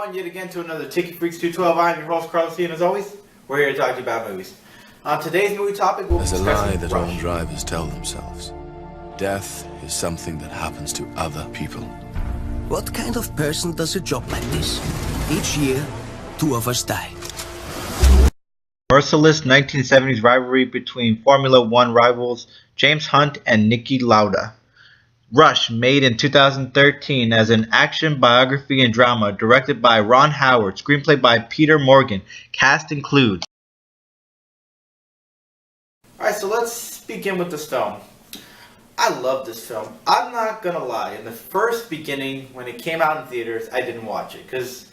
on yet again to another Ticket Freaks 212. I'm your host, Carlos C, and as always, we're here to talk to you about movies. On today's movie topic, we'll be There's a discussing lie that Rush. all drivers tell themselves. Death is something that happens to other people. What kind of person does a job like this? Each year, 2 of us die. Merciless 1970s rivalry between Formula One rivals James Hunt and Niki Lauda. Rush, made in 2013 as an action biography and drama, directed by Ron Howard, screenplay by Peter Morgan. Cast includes. Alright, so let's begin with this film. I love this film. I'm not gonna lie, in the first beginning, when it came out in theaters, I didn't watch it, because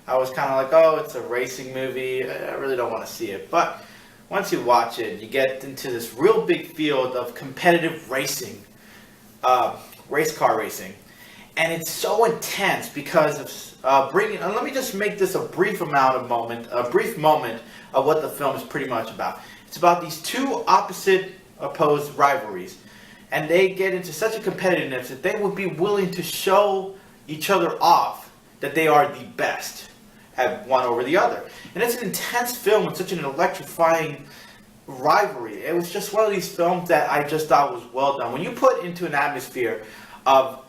I was kind of like, oh, it's a racing movie, I really don't want to see it. But once you watch it, you get into this real big field of competitive racing, race car racing. And it's so intense because of bringing, and let me just make this a brief moment of what the film is pretty much about. It's about these two opposed rivalries. And they get into such a competitiveness that they would be willing to show each other off that they are the best at one over the other. And it's an intense film with such an electrifying rivalry. It was just one of these films that I just thought was well done. When you put into an atmosphere of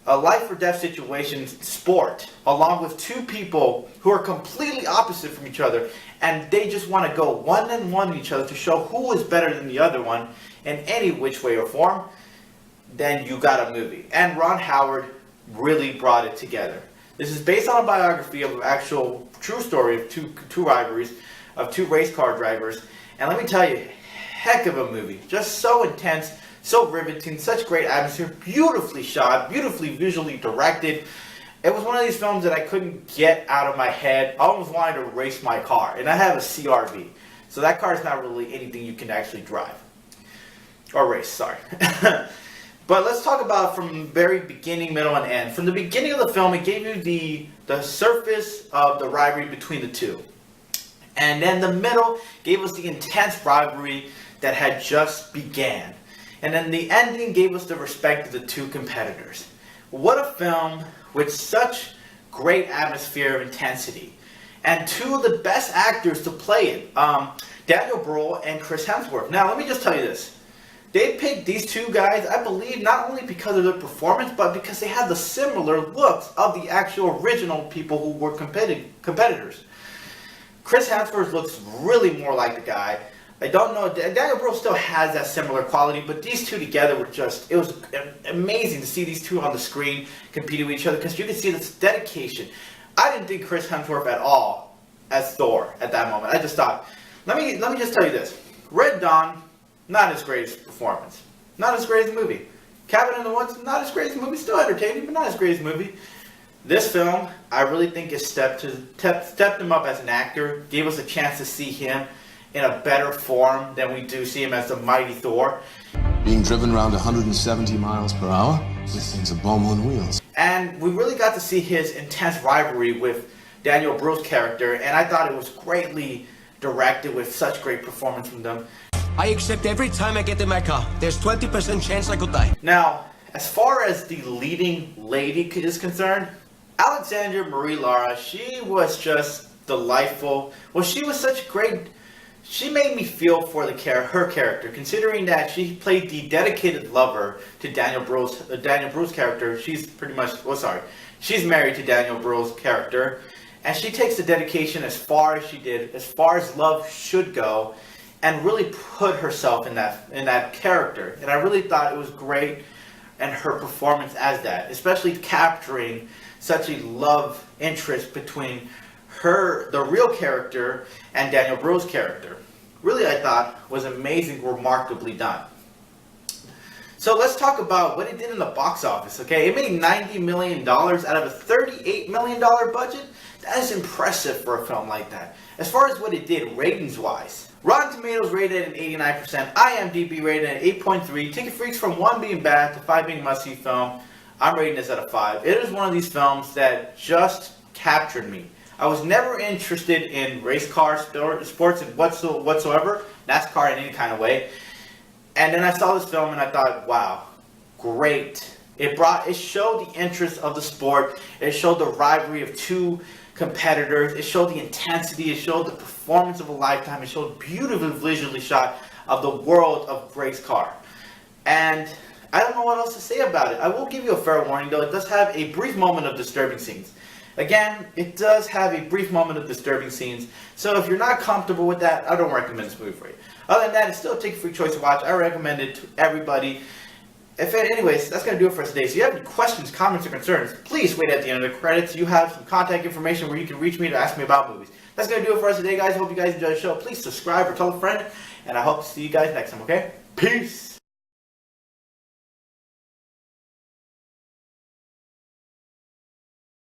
a life or death situation sport, along with two people who are completely opposite from each other, and they just want to go one-on-one with each other to show who is better than the other one in any which way or form, then you got a movie. And Ron Howard really brought it together. This is based on a biography of an actual true story of two rivalries, of two race car drivers. And let me tell you, heck of a movie. Just so intense, so riveting, such great atmosphere, beautifully shot, beautifully visually directed. It was one of these films that I couldn't get out of my head. I almost wanted to race my car. And I have a CRV. So that car is not really anything you can actually drive. Or race, sorry. But let's talk about from the very beginning, middle, and end. From the beginning of the film, it gave you the surface of the rivalry between the two. And then the middle gave us the intense rivalry that had just began. And then the ending gave us the respect of the two competitors. What a film with such great atmosphere of intensity. And two of the best actors to play it, Daniel Bruhl and Chris Hemsworth. Now, let me just tell you this. They picked these two guys, I believe, not only because of their performance, but because they had the similar looks of the actual original people who were competitors. Chris Hemsworth looks really more like the guy. I don't know, Daniel Bruhl still has that similar quality, but these two together were just, it was amazing to see these two on the screen competing with each other, because you can see this dedication. I didn't think Chris Hemsworth at all as Thor at that moment. I just thought, let me just tell you this. Red Dawn, not as great as performance. Not as great as a movie. Cabin in the Woods, not as great as a movie. Still entertaining, but not as great as a movie. This film, I really think, has stepped him up as an actor. Gave us a chance to see him in a better form than we do see him as the mighty Thor. Being driven around 170 miles per hour? This thing's a bomb on wheels. And we really got to see his intense rivalry with Daniel Bruhl's character, and I thought it was greatly directed with such great performance from them. I accept every time I get in my car. There's 20% chance I could die. Now, as far as the leading lady is concerned, Alexandra Marie Lara, she was just delightful. Well, she was such great. She made me feel for her character, considering that she played the dedicated lover to Daniel Bruhl's character. She's pretty much, she's married to Daniel Bruhl's character, and she takes the dedication as far as she did, as far as love should go, and really put herself in that character. And I really thought it was great, and her performance as that, especially capturing such a love interest between her, the real character, and Daniel Bruhl's character. Really, I thought was amazing, remarkably done. So let's talk about what it did in the box office, okay? It made $90 million out of a $38 million budget. That is impressive for a film like that. As far as what it did ratings-wise, Rotten Tomatoes rated at 89%, IMDb rated at 8.3, Ticket Freaks from 1 being bad to 5 being must-see film. I'm rating this at a 5. It is one of these films that just captured me. I was never interested in race car sports whatsoever, NASCAR in any kind of way. And then I saw this film and I thought, wow, great. It showed the interest of the sport. It showed the rivalry of two competitors. It showed the intensity. It showed the performance of a lifetime. It showed beautifully visually shot of the world of Grace Carr. And I don't know what else to say about it. I will give you a fair warning though. It does have a brief moment of disturbing scenes. Again, it does have a brief moment of disturbing scenes. So if you're not comfortable with that, I don't recommend this movie for you. Other than that, it's still a take-free choice to watch. I recommend it to everybody. Anyways, that's going to do it for us today. So if you have any questions, comments, or concerns, please wait at the end of the credits. You have some contact information where you can reach me to ask me about movies. That's going to do it for us today, guys. Hope you guys enjoyed the show. Please subscribe or tell a friend. And I hope to see you guys next time, okay? Peace!